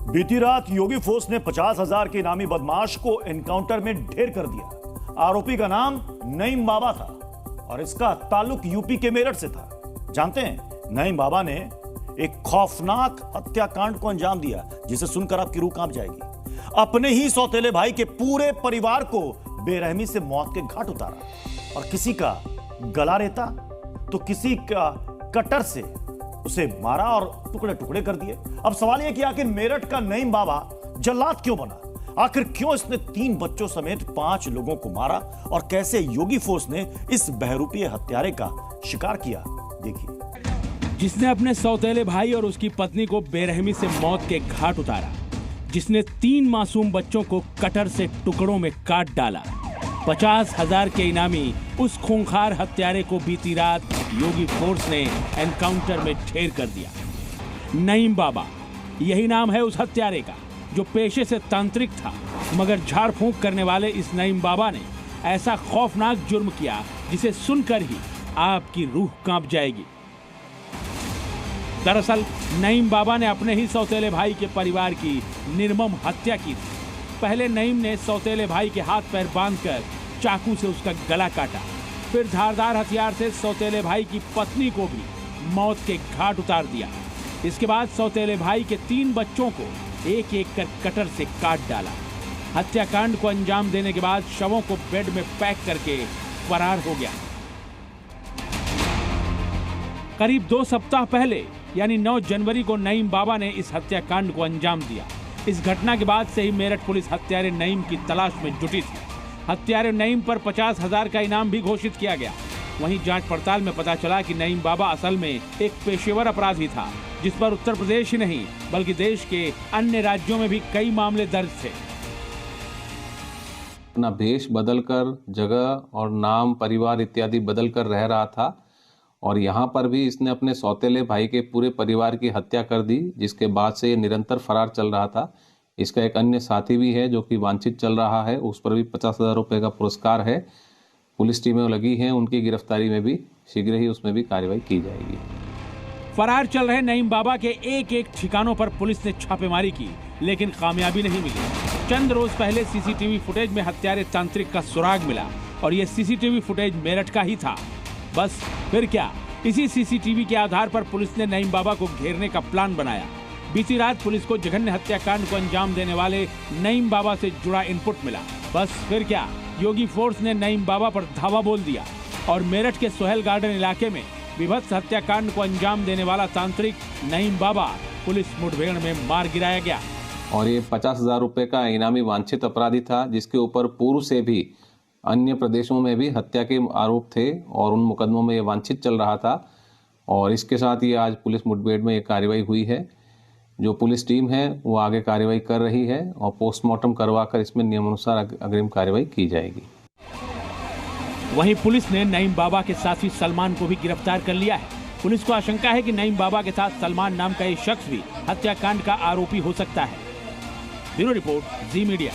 बीती रात योगी फोर्स ने 50,000 के इनामी बदमाश को एनकाउंटर में ढेर कर दिया। आरोपी का नाम नईम बाबा था और इसका ताल्लुक यूपी के मेरठ से था। जानते हैं, नईम बाबा ने एक खौफनाक हत्याकांड को अंजाम दिया जिसे सुनकर आपकी रूह कांप जाएगी। अपने ही सौतेले भाई के पूरे परिवार को बेरहमी से मौत के घाट उतारा और किसी का गला रेता तो किसी का कटर से उसे मारा और टुकड़े टुकड़े कर दिए। अब सवाल यह कि आखिर मेरठ का नईम बाबा जल्लाद क्यों बना? आखिर क्यों इसने 3 बच्चों समेत 5 लोगों को मारा और कैसे योगी फोर्स ने इस बहरूपीय हत्यारे का शिकार किया? देखिए। जिसने अपने सौतेले भाई और उसकी पत्नी को बेरहमी से मौत के घाट उतारा, जिसने 3 मासूम बच्चों को कटर से टुकड़ों में काट डाला, 50,000 के इनामी उस खूंखार हत्यारे को बीती रात योगी फोर्स ने एनकाउंटर में ढेर कर दिया। नईम बाबा, यही नाम है उस हत्यारे का जो पेशे से तांत्रिक था, मगर झाड़ फूंक करने वाले इस नईम बाबा ने ऐसा खौफनाक जुर्म किया जिसे सुनकर ही आपकी रूह कांप जाएगी। दरअसल नईम बाबा ने अपने ही सौतेले भाई के परिवार की निर्मम हत्या की थी। पहले नईम ने सौतेले भाई के हाथ पैर बांधकर चाकू से उसका गला काटा, फिर धारदार हथियार से सौतेले भाई की पत्नी को भी मौत के घाट उतार दिया। इसके बाद सौतेले भाई के 3 बच्चों को एक एक कर कटर से काट डाला। हत्याकांड को अंजाम देने के बाद शवों को बेड में पैक करके फरार हो गया। करीब 2 सप्ताह पहले यानी 9 जनवरी को नईम बाबा ने इस हत्याकांड को अंजाम दिया। इस घटना के बाद से ही मेरठ पुलिस हत्यारे नईम की तलाश में जुटी थी। हत्यारे नईम पर 50,000 का इनाम भी घोषित किया गया। वहीं जांच पड़ताल में पता चला कि नईम बाबा असल में एक पेशेवर अपराधी था, जिस पर उत्तर प्रदेश ही नहीं बल्कि देश के अन्य राज्यों में भी कई मामले दर्ज थे। अपना भेष बदलकर, जगह और नाम, परिवार इत्यादि बदलकर रह रहा था और यहाँ पर भी इसने अपने सौतेले भाई के पूरे परिवार की हत्या कर दी, जिसके बाद से ये निरंतर फरार चल रहा था। इसका एक अन्य साथी भी है जो कि वांछित चल रहा है, उस पर भी 50,000 रुपये का पुरस्कार है। पुलिस टीमें लगी हैं, उनकी गिरफ्तारी में भी शीघ्र ही उसमें भी कार्रवाई की जाएगी। फरार चल रहे नईम बाबा के एक एक ठिकानों पर पुलिस ने छापेमारी की, लेकिन कामयाबी नहीं मिली। चंद रोज पहले सीसीटीवी फुटेज में हत्यारे तांत्रिक का सुराग मिला और ये सीसीटीवी फुटेज मेरठ का ही था। बस फिर क्या, इसी सीसीटीवी के आधार पर पुलिस ने नईम बाबा को घेरने का प्लान बनाया। बीती रात पुलिस को जघन्य हत्याकांड को अंजाम देने वाले नईम बाबा से जुड़ा इनपुट मिला। बस फिर क्या, योगी फोर्स ने नईम बाबा पर धावा बोल दिया और मेरठ के सोहेल गार्डन इलाके में विभत्स हत्याकांड को अंजाम देने वाला तांत्रिक नईम बाबा पुलिस मुठभेड़ में मार गिराया गया। और ये 50,000 रुपये का इनामी वांछित अपराधी था, जिसके ऊपर पूर्व से भी अन्य प्रदेशों में भी हत्या के आरोप थे और उन मुकदमों में ये वांछित चल रहा था। और इसके साथ ही आज पुलिस मुठभेड़ में ये कार्रवाई हुई है। जो पुलिस टीम है वो आगे कार्रवाई कर रही है और पोस्टमार्टम करवाकर इसमें नियमानुसार अग्रिम कार्रवाई की जाएगी। वहीं पुलिस ने नईम बाबा के साथी सलमान को भी गिरफ्तार कर लिया है। पुलिस को आशंका है कि नईम बाबा के साथ सलमान नाम का एक शख्स भी हत्याकांड का आरोपी हो सकता है। ब्यूरो रिपोर्ट, जी मीडिया।